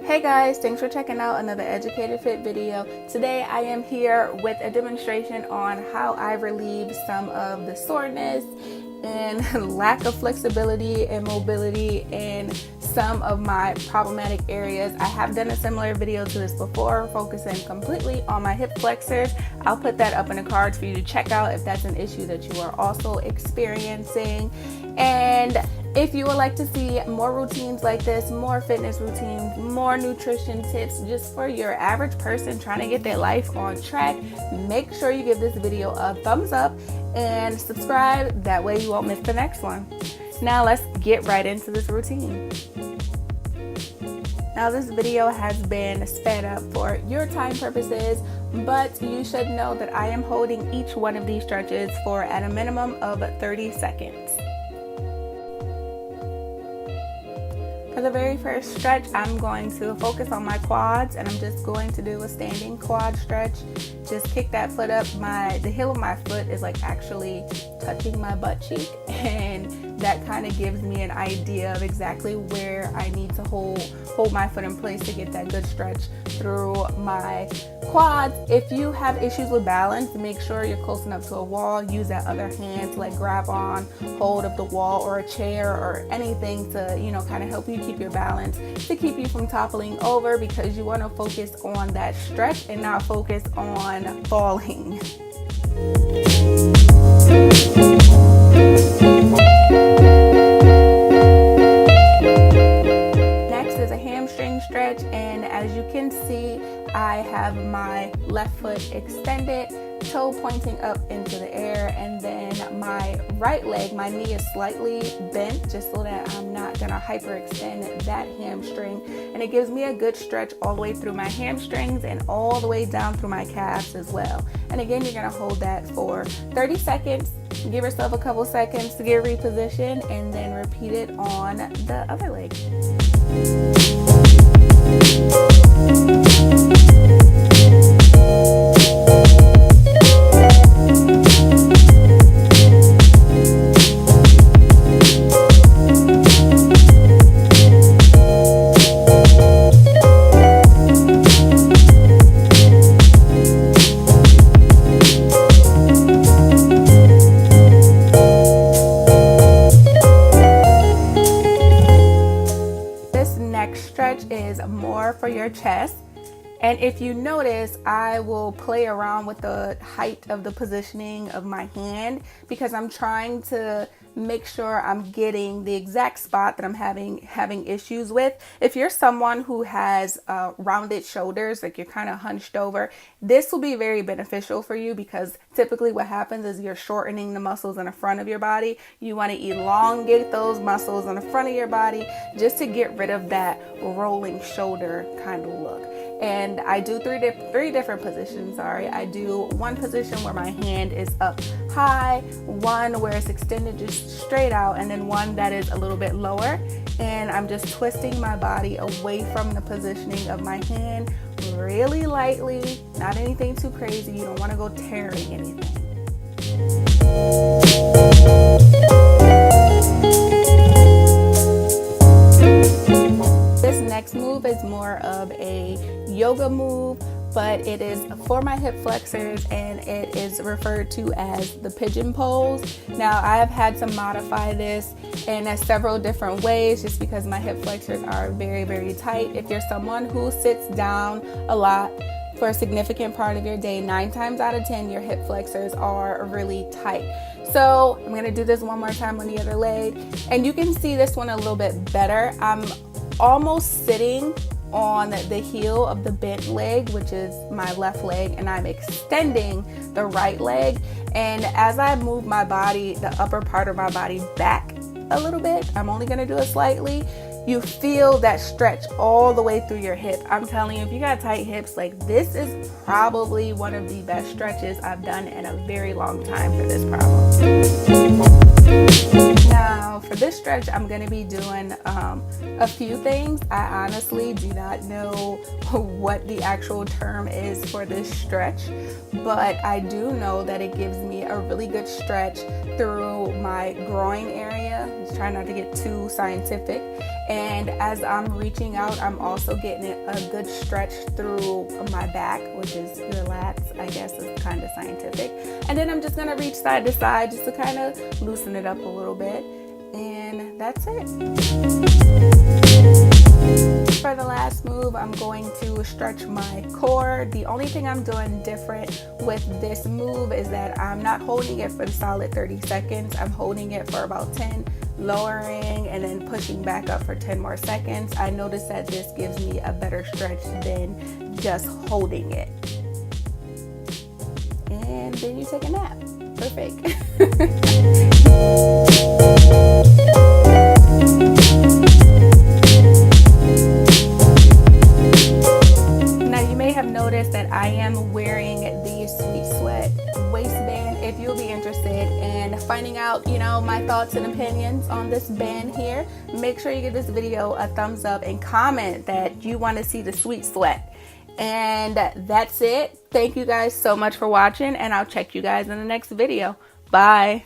Hey guys, thanks for checking out another Educated Fit video. Today I am here with a demonstration on how I relieve some of the soreness and lack of flexibility and mobility in some of my problematic areas. I have done a similar video to this before, focusing completely on my hip flexors. I'll put that up in the cards for you to check out if that's an issue that you are also experiencing. And if you would like to see more routines like this, more fitness routines, more nutrition tips just for your average person trying to get their life on track, make sure you give this video a thumbs up and subscribe. That way you won't miss the next one. Now let's get right into this routine. Now this video has been sped up for your time purposes, but you should know that I am holding each one of these stretches for at a minimum of 30 seconds. For the very first stretch, I'm going to focus on my quads, and I'm just going to do a standing quad stretch. Just kick that foot up. The heel of my foot is like actually touching my butt cheek, and that kind of gives me an idea of exactly where I need to hold my foot in place to get that good stretch through my quads. If you have issues with balance, make sure you're close enough to a wall. Use that other hand to like grab on hold of the wall or a chair or anything to, kind of help you keep your balance, to keep you from toppling over, because you want to focus on that stretch and not focus on falling. Next is a hamstring stretch, and as you can see, I have my left foot extended, toe pointing up into the air, and then my right leg, my knee is slightly bent just so that I'm not gonna hyperextend that hamstring, and it gives me a good stretch all the way through my hamstrings and all the way down through my calves as well. And again, you're gonna hold that for 30 seconds, give yourself a couple seconds to get repositioned, and then repeat it on the other leg. Stretch is more for your chest, and if you notice, I will play around with the height of the positioning of my hand because I'm trying to make sure I'm getting the exact spot that I'm having issues with. If you're someone who has rounded shoulders, like you're kind of hunched over, this will be very beneficial for you, because typically what happens is you're shortening the muscles in the front of your body. You want to elongate those muscles in the front of your body just to get rid of that rolling shoulder kind of look. And I do three different positions. I do one position where my hand is up high, one where it's extended just straight out, and then one that is a little bit lower. And I'm just twisting my body away from the positioning of my hand really lightly, not anything too crazy. You don't want to go tearing anything. This next move is more of a yoga move, but it is for my hip flexors, and it is referred to as the pigeon pose. Now, I have had to modify this in several different ways just because my hip flexors are very, very tight. If you're someone who sits down a lot for a significant part of your day, 9 times out of 10, your hip flexors are really tight. So I'm gonna do this one more time on the other leg, and you can see this one a little bit better. I'm almost sitting on the heel of the bent leg, which is my left leg, and I'm extending the right leg. And as I move my body, the upper part of my body back a little bit, I'm only going to do it slightly, you feel that stretch all the way through your hip. I'm telling you, if you got tight hips, like, this is probably one of the best stretches I've done in a very long time for this problem. Now, for this stretch, I'm going to be doing a few things. I honestly do not know what the actual term is for this stretch, but I do know that it gives me a really good stretch through my groin area. Just try not to get too scientific. And as I'm reaching out, I'm also getting a good stretch through my back, which is your lats, I guess is kind of scientific. And then I'm just gonna reach side to side just to kind of loosen it up a little bit. And that's it. For the last move, I'm going to stretch my core. The only thing I'm doing different with this move is that I'm not holding it for the solid 30 seconds. I'm holding it for about 10, lowering and then pushing back up for 10 more seconds. I noticed that this gives me a better stretch than just holding it. And then you take a nap. Perfect. Notice that I am wearing the Sweet Sweat waistband. If you'll be interested in finding out, my thoughts and opinions on this band here, make sure you give this video a thumbs up and comment that you want to see the Sweet Sweat. And that's it. Thank you guys so much for watching, and I'll check you guys in the next video. Bye.